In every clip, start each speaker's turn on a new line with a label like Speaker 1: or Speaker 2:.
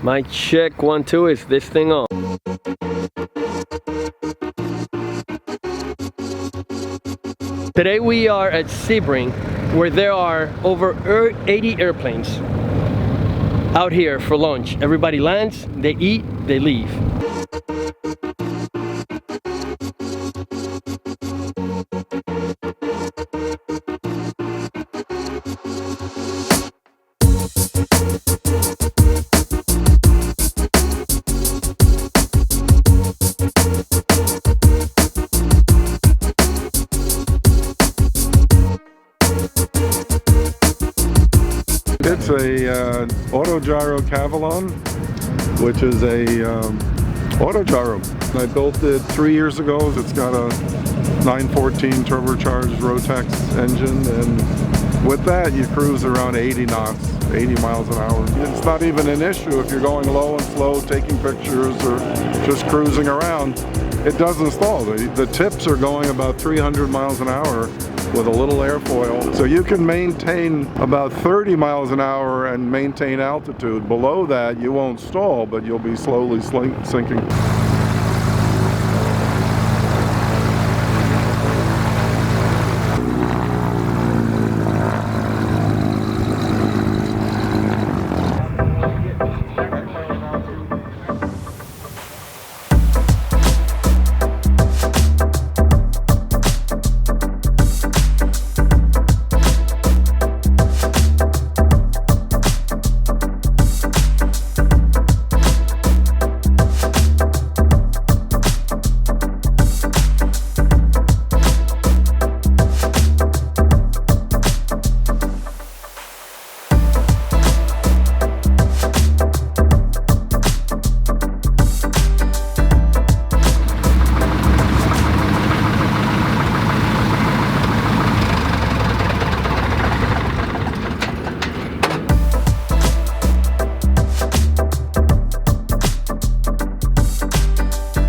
Speaker 1: Mic check, 1, 2, is this thing on? Today we are at Sebring, where there are over 80 airplanes out here for lunch. Everybody lands, they eat, they leave.
Speaker 2: It's a autogyro Cavalon, which is a autogyro. I built it 3 years ago. It's got a 914 turbocharged Rotax engine, and with that you cruise around 80 knots, 80 miles an hour. It's not even an issue if you're going low and slow, taking pictures, or just cruising around. It doesn't stall. The tips are going about 300 miles an hour with a little airfoil. So you can maintain about 30 miles an hour and maintain altitude. Below that, you won't stall, but you'll be slowly sinking.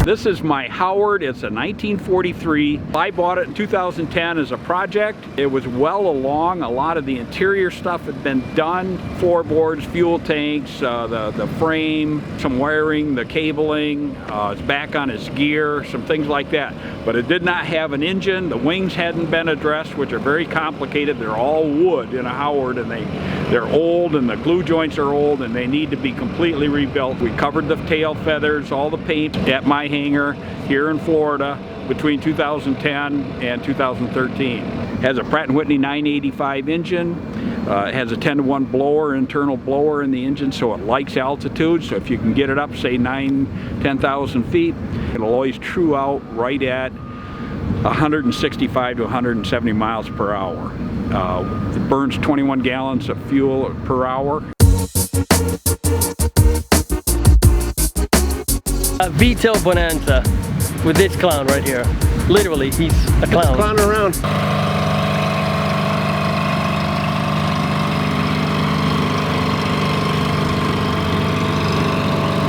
Speaker 3: This is my Howard. It's a 1943. I bought it in 2010 as a project. It was well along. A lot of the interior stuff had been done. Floorboards, fuel tanks, the frame, some wiring, the cabling, it's back on its gear, some things like that. But it did not have an engine. The wings hadn't been addressed, which are very complicated. They're all wood in a Howard, and they're old, and the glue joints are old, and they need to be completely rebuilt. We covered the tail feathers, all the paint at my hangar here in Florida between 2010 and 2013. Has a Pratt & Whitney 985 engine. It has a 10-to-1 blower, internal blower in the engine, so it likes altitude. So if you can get it up, say 10,000 feet, it'll always true out right at 165 to 170 miles per hour. It burns 21 gallons of fuel per hour.
Speaker 1: A V-tail bonanza with this clown right here. Literally, he's a clown.
Speaker 4: Clown around.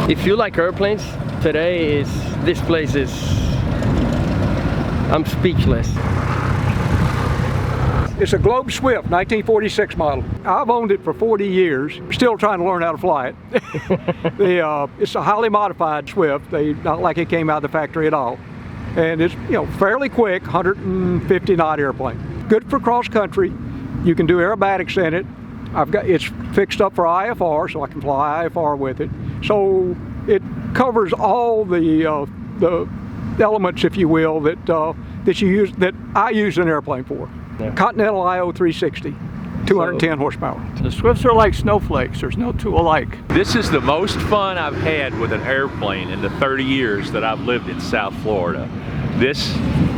Speaker 1: If you like airplanes, this place is, I'm speechless.
Speaker 4: It's a Globe Swift, 1946 model. I've owned it for 40 years, still trying to learn how to fly it. It's a highly modified Swift, not like it came out of the factory at all. And it's fairly quick, 150 knot airplane. Good for cross country. You can do aerobatics in it. It's fixed up for IFR, so I can fly IFR with it. So it covers all the elements, if you will, that I use an airplane for. Yeah. Continental IO 360, 210 horsepower.
Speaker 5: The Swifts are like snowflakes. There's no two alike.
Speaker 6: This is the most fun I've had with an airplane in the 30 years that I've lived in South Florida. This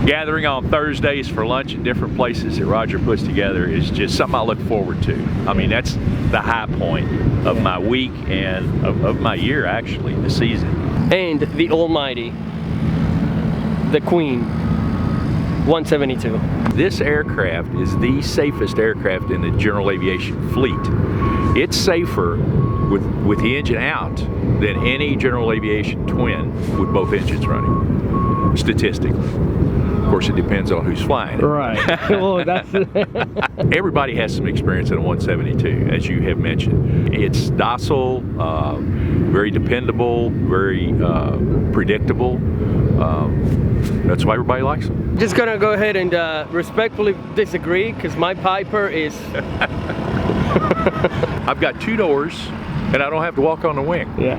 Speaker 6: gathering on Thursdays for lunch in different places that Roger puts together is just something I look forward to. I mean, that's the high point of my week and of my year, actually, the season.
Speaker 1: And the almighty, the Queen, 172.
Speaker 6: This aircraft is the safest aircraft in the general aviation fleet. It's safer with the engine out than any general aviation twin with both engines running, statistically. course, it depends on who's flying it.
Speaker 1: Right. Well, that's
Speaker 6: Everybody has some experience in a 172, as you have mentioned. It's docile, very dependable, very predictable. That's why everybody likes them.
Speaker 1: just gonna go ahead and respectfully disagree, because my Piper is
Speaker 6: I've got 2 doors, and I don't have to walk on the wing.
Speaker 1: yeah.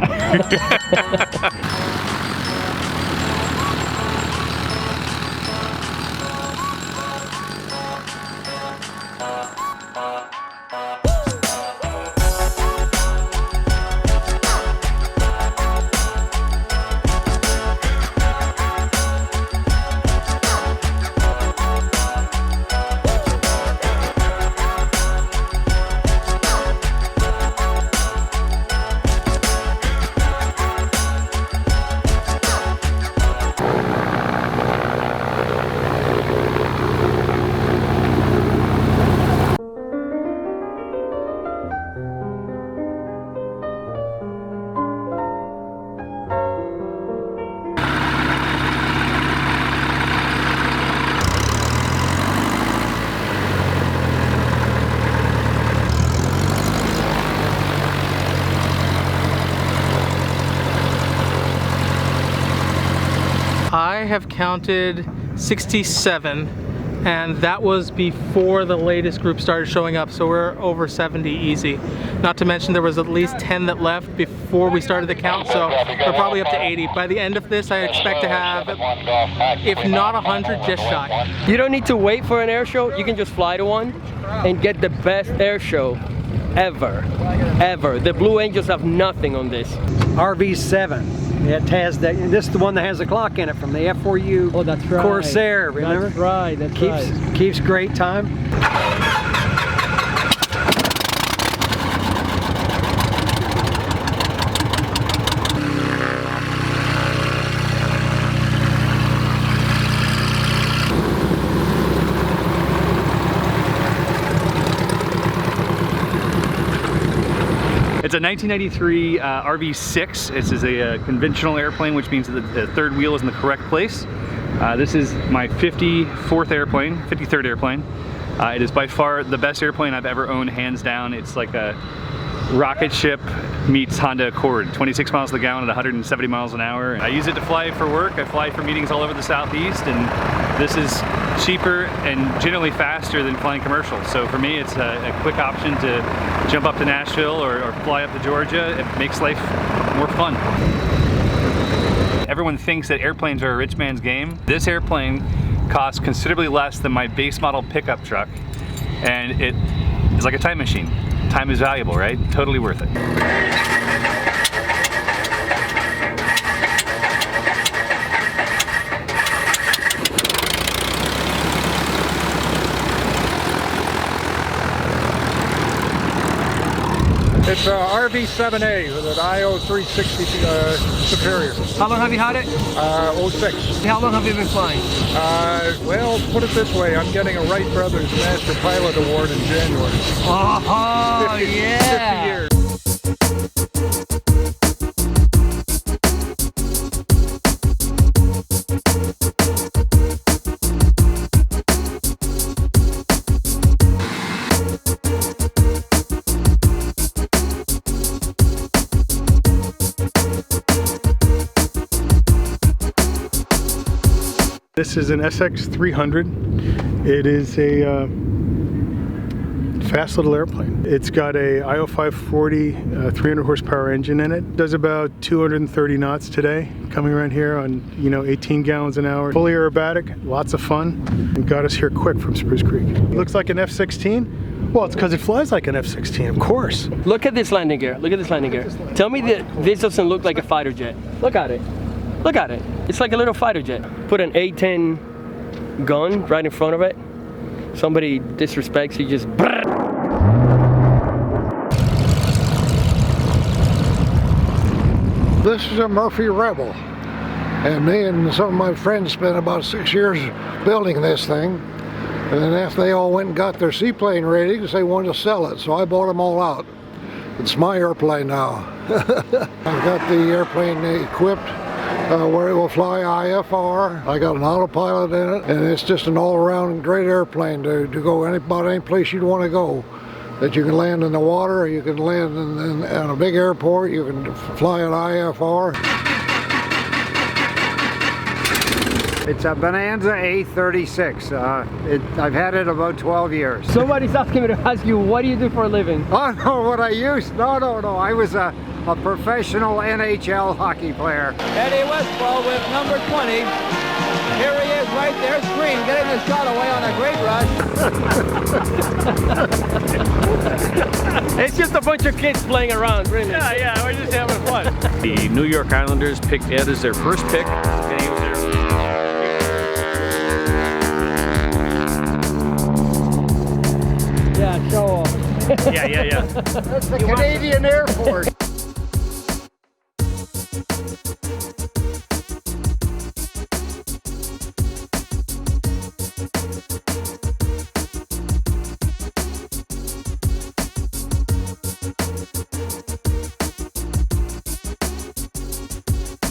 Speaker 7: I have counted 67, and that was before the latest group started showing up, so we're over 70 easy. Not to mention there was at least 10 that left before we started the count, so we're probably up to 80. By the end of this, I expect to have, if not 100, just shy.
Speaker 1: You don't need to wait for an air show. You can just fly to one and get the best air show ever. The Blue Angels have nothing on this.
Speaker 8: RV7. It has that. This is the one that has the clock in it from the F4U.
Speaker 1: Oh, that's right.
Speaker 8: Corsair. Remember?
Speaker 1: That's right. That's right.
Speaker 8: Keeps great time.
Speaker 9: It's a 1993 RV6. This is a conventional airplane, which means that the third wheel is in the correct place. This is my 53rd airplane. It is by far the best airplane I've ever owned, hands down. It's like a rocket ship meets Honda Accord, 26 miles to the gallon at 170 miles an hour. I use it to fly for work. I fly for meetings all over the Southeast, and this is cheaper and generally faster than flying commercial. So for me, it's a quick option to jump up to Nashville or fly up to Georgia. It makes life more fun. Everyone thinks that airplanes are a rich man's game. This airplane costs considerably less than my base model pickup truck, and it is like a time machine. Time is valuable, right? Totally worth it.
Speaker 4: It's RV7A with an IO360 Superior.
Speaker 1: How long have you had it?
Speaker 4: 06.
Speaker 1: How long have you been flying?
Speaker 4: Well, put it this way, I'm getting a Wright Brothers Master Pilot Award in January.
Speaker 1: Oh,
Speaker 4: 50
Speaker 1: yeah.
Speaker 4: years.
Speaker 10: This is an SX300. It is a fast little airplane. It's got a IO540 300 horsepower engine in it. Does about 230 knots today, coming around here on 18 gallons an hour. Fully aerobatic, lots of fun, and got us here quick from Spruce Creek. It looks like an F-16. Well, it's because it flies like an F-16, of course.
Speaker 1: Look at this landing gear. Look at this landing gear. Tell me that this doesn't look like a fighter jet. Look at it. Look at it. It's like a little fighter jet. Put an A-10 gun right in front of it. Somebody disrespects, you just brrr.
Speaker 11: This is a Murphy Rebel, and me and some of my friends spent about 6 years building this thing, and then after they all went and got their seaplane ratings, they wanted to sell it, so I bought them all out. It's my airplane now. I've got the airplane equipped where it will fly IFR. I got an autopilot in it, and it's just an all-around great airplane to go about any place you'd want to go. That you can land in the water, you can land in a big airport, you can fly at IFR.
Speaker 12: It's a Bonanza A36. I've had it about 12 years.
Speaker 1: Somebody's asking me to ask you, what do you do for a living?
Speaker 12: Oh no, what I used? No. I was a professional NHL hockey player.
Speaker 13: Eddie Westfall with number 20. Here he is right there, screen, getting the shot away on a great rush.
Speaker 1: It's just a bunch of kids playing around, really.
Speaker 6: Yeah, we're just having fun. The New York Islanders picked Ed as their first pick. And he was their
Speaker 1: Yeah, show off.
Speaker 6: yeah.
Speaker 12: That's the Canadian Air Force.